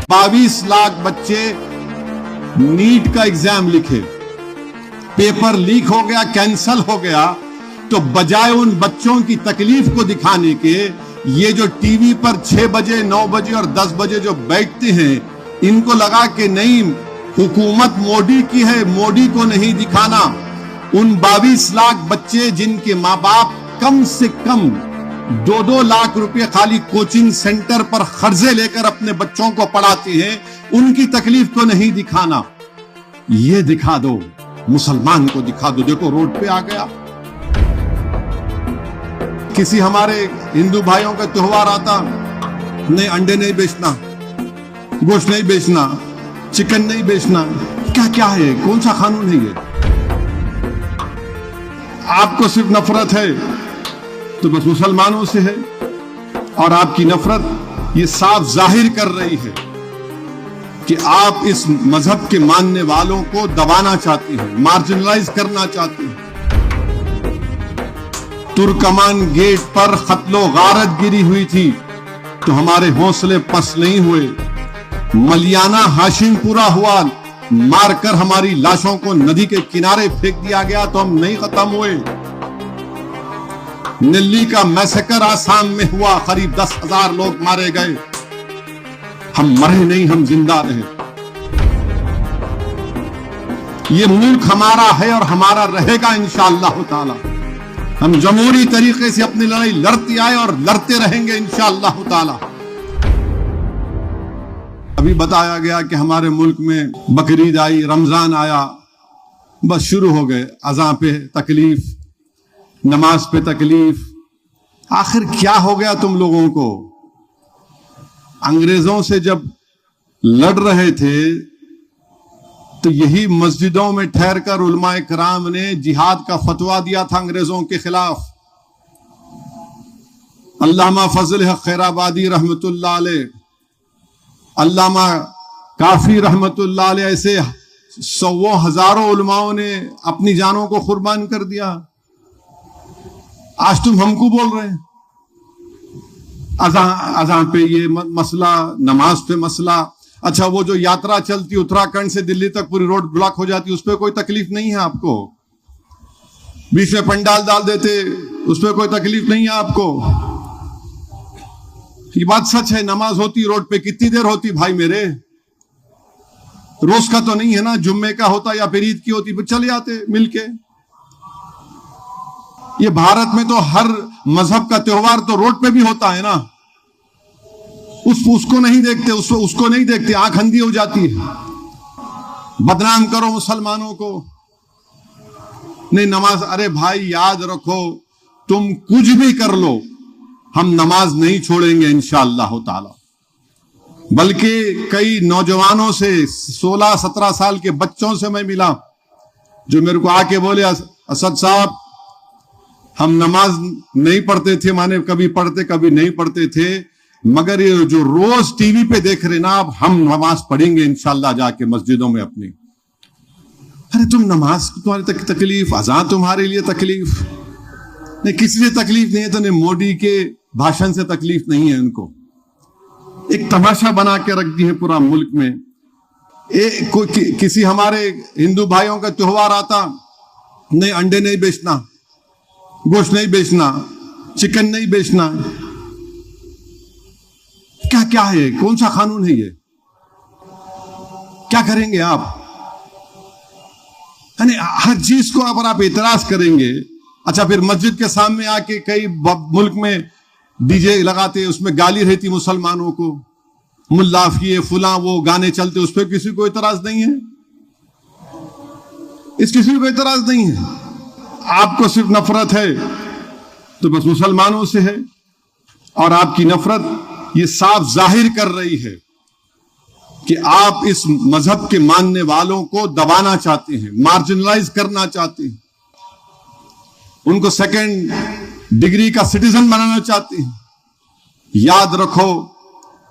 22 लाख बच्चे नीट का एग्जाम लिखे, पेपर लीक हो गया, कैंसल हो गया, तो बजाय उन बच्चों की तकलीफ को दिखाने के ये जो टीवी पर 6 बजे 9 बजे और 10 बजे जो बैठते हैं, इनको लगा कि नहीं हुकूमत मोदी की है, मोदी को नहीं दिखाना। उन 22 लाख बच्चे जिनके माँ बाप कम से कम 2-2 लाख रुपए खाली कोचिंग सेंटर पर खर्चे लेकर अपने बच्चों को पढ़ाते हैं, उनकी तकलीफ को नहीं दिखाना। ये दिखा दो, मुसलमान को दिखा दो, देखो रोड पे आ गया। किसी हमारे हिंदू भाइयों का त्योहार आता, नहीं अंडे नहीं बेचना, गोश्त नहीं बेचना, चिकन नहीं बेचना, क्या क्या है, कौन सा कानून है ये? आपको सिर्फ नफरत है तो बस मुसलमानों से है, और आपकी नफरत ये साफ जाहिर कर रही है कि आप इस मजहब के मानने वालों को दबाना चाहते हैं, मार्जिनलाइज करना चाहते हैं। तुर्कमान गेट पर कत्लो गारत गिरी हुई थी तो हमारे हौसले पस्त नहीं हुए। मलियाना हाशिमपुरा हुआ, मारकर हमारी लाशों को नदी के किनारे फेंक दिया गया तो हम नहीं खत्म हुए। दिल्ली का मैसेकर आसाम में हुआ, करीब 10,000 लोग मारे गए, हम मरे नहीं, हम जिंदा रहे। ये मुल्क हमारा है और हमारा रहेगा इंशाअल्लाह ताला। हम जमहूरी तरीके से अपनी लड़ाई लड़ते आए और लड़ते रहेंगे इंशाअल्लाह ताला। अभी बताया गया कि हमारे मुल्क में बकरीद आई, रमजान आया, बस शुरू हो गए अज़ां पे तकलीफ, नमाज पे तकलीफ। आखिर क्या हो गया तुम लोगों को? अंग्रेजों से जब लड़ रहे थे तो यही मस्जिदों में ठहर कर उलमाए कराम ने जिहाद का फतवा दिया था अंग्रेजों के खिलाफ। अल्लामा फजल हक खैराबादी रहमतुल्लाह अलैह, अल्लामा काफी रहमतुल्लाह अलैह, ऐसे सौों हजारों उलमाओं ने अपनी जानों को कुर्बान कर दिया। आज तुम हमको बोल रहे हैं अज़ां पे ये मसला, नमाज पे मसला। अच्छा, वो जो यात्रा चलती उत्तराखंड से दिल्ली तक, पूरी रोड ब्लॉक हो जाती, उस पर कोई तकलीफ नहीं है आपको? बीच में पंडाल डाल देते, उस पर कोई तकलीफ नहीं है आपको? ये बात सच है। नमाज होती रोड पे, कितनी देर होती भाई मेरे? रोज का तो नहीं है ना, जुम्मे का होता या फिर ईद की होती, चले आते मिलके। ये भारत में तो हर मजहब का त्योहार तो रोड पे भी होता है ना, उसको नहीं देखते, उसको नहीं देखते, आंख अंधी हो जाती है। बदनाम करो मुसलमानों को, नहीं नमाज। अरे भाई याद रखो, तुम कुछ भी कर लो, हम नमाज नहीं छोड़ेंगे इंशाअल्लाह ताला। बल्कि कई नौजवानों से, 16-17 साल के बच्चों से मैं मिला जो मेरे को आके बोले, असद साहब हम नमाज नहीं पढ़ते थे, माने कभी पढ़ते कभी नहीं पढ़ते थे, मगर ये जो रोज टीवी पे देख रहे ना, अब हम नमाज पढ़ेंगे इंशाअल्लाह जाके मस्जिदों में अपनी। अरे तुम नमाज तुम्हारी तकलीफ, अज़ां तुम्हारे लिए तकलीफ नहीं, किसी से तकलीफ नहीं है तो नहीं मोदी के भाषण से तकलीफ नहीं है उनको। एक तमाशा बना के रख दी है पूरा मुल्क में। किसी हमारे हिंदू भाइयों का त्योहार आता, नहीं अंडे नहीं बेचना, गोश्त नहीं बेचना, चिकन नहीं बेचना, क्या क्या है, कौन सा कानून है ये? क्या करेंगे आप? यानी हर चीज को अगर आप इतराज करेंगे। अच्छा, फिर मस्जिद के सामने आके कई मुल्क में डीजे लगाते, उसमें गाली रहती मुसलमानों को, मुल्ला किए फुला, वो गाने चलते, उस पर किसी को इतराज नहीं है, इस किसी को इतराज नहीं है। आपको सिर्फ नफरत है तो बस मुसलमानों से है, और आपकी नफरत ये साफ जाहिर कर रही है कि आप इस मजहब के मानने वालों को दबाना चाहते हैं, मार्जिनलाइज करना चाहते हैं, उनको सेकंड डिग्री का सिटीजन बनाना चाहते हैं। याद रखो,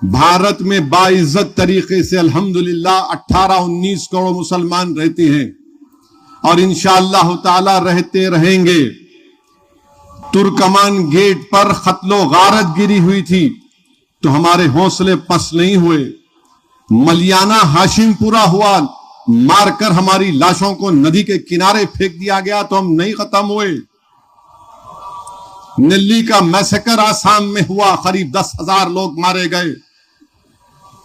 भारत में बाइज्जत तरीके से अल्हम्दुलिल्लाह 18-19 करोड़ मुसलमान रहते हैं और इंशाअल्लाह ताला रहते रहेंगे। तुर्कमान गेट पर कत्लो गारत गिरी हुई थी तो हमारे हौसले पस्त नहीं हुए। मलियाना हाशिमपुरा हुआ, मारकर हमारी लाशों को नदी के किनारे फेंक दिया गया तो हम नहीं खत्म हुए। दिल्ली का मैसेकर आसाम में हुआ, करीब 10,000 लोग मारे गए,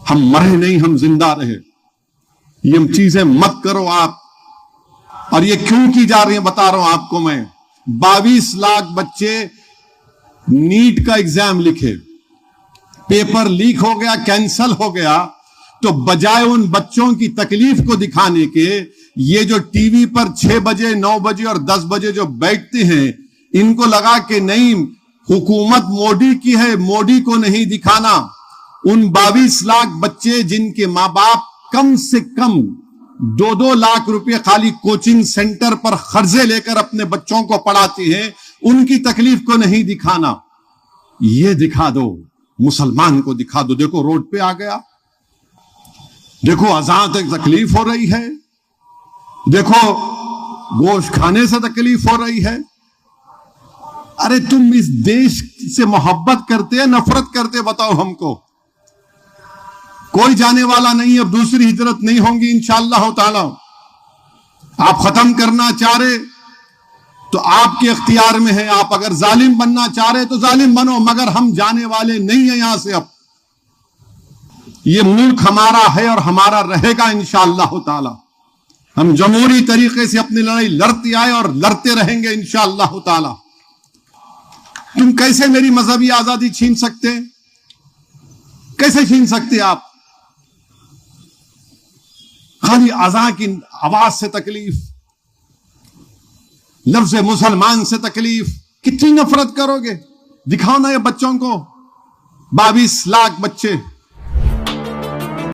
हम मरे नहीं, हम जिंदा रहे। ये चीजें मत करो आप। और ये क्यों की जा रही है बता रहा हूं आपको मैं। 22 लाख बच्चे नीट का एग्जाम लिखे, पेपर लीक हो गया, कैंसल हो गया, तो बजाय उन बच्चों की तकलीफ को दिखाने के, ये जो टीवी पर 6 बजे 9 बजे और 10 बजे जो बैठते हैं, इनको लगा कि नहीं हुकूमत मोदी की है, मोदी को नहीं दिखाना। उन 22 लाख बच्चे जिनके मां बाप कम से कम 2-2 लाख रुपए खाली कोचिंग सेंटर पर खर्चे लेकर अपने बच्चों को पढ़ाते हैं, उनकी तकलीफ को नहीं दिखाना। ये दिखा दो, मुसलमान को दिखा दो, देखो रोड पे आ गया, देखो अजान तक तकलीफ हो रही है, देखो गोश्त खाने से तकलीफ हो रही है। अरे तुम इस देश से मोहब्बत करते हैं, नफरत करते, बताओ हमको। कोई जाने वाला नहीं, अब दूसरी हिजरत नहीं होंगी इंशाअल्लाह ताला। आप खत्म करना चाह रहे तो आपके इख्तियार में है, आप अगर जालिम बनना चाह रहे तो जालिम बनो, मगर हम जाने वाले नहीं है यहां से। अब ये मुल्क हमारा है और हमारा रहेगा इंशाअल्लाह ताला। हम जमहूरी तरीके से अपनी लड़ाई लड़ते आए और लड़ते रहेंगे इंशाअल्लाह ताला। तुम कैसे मेरी मजहबी आजादी छीन सकते हैं? कैसे छीन सकते आप? खाली अज़ान की आवाज से तकलीफ, लफ्ज़ मुसलमान से तकलीफ, कितनी नफरत करोगे? दिखाओ ना ये बच्चों को, 22 लाख बच्चे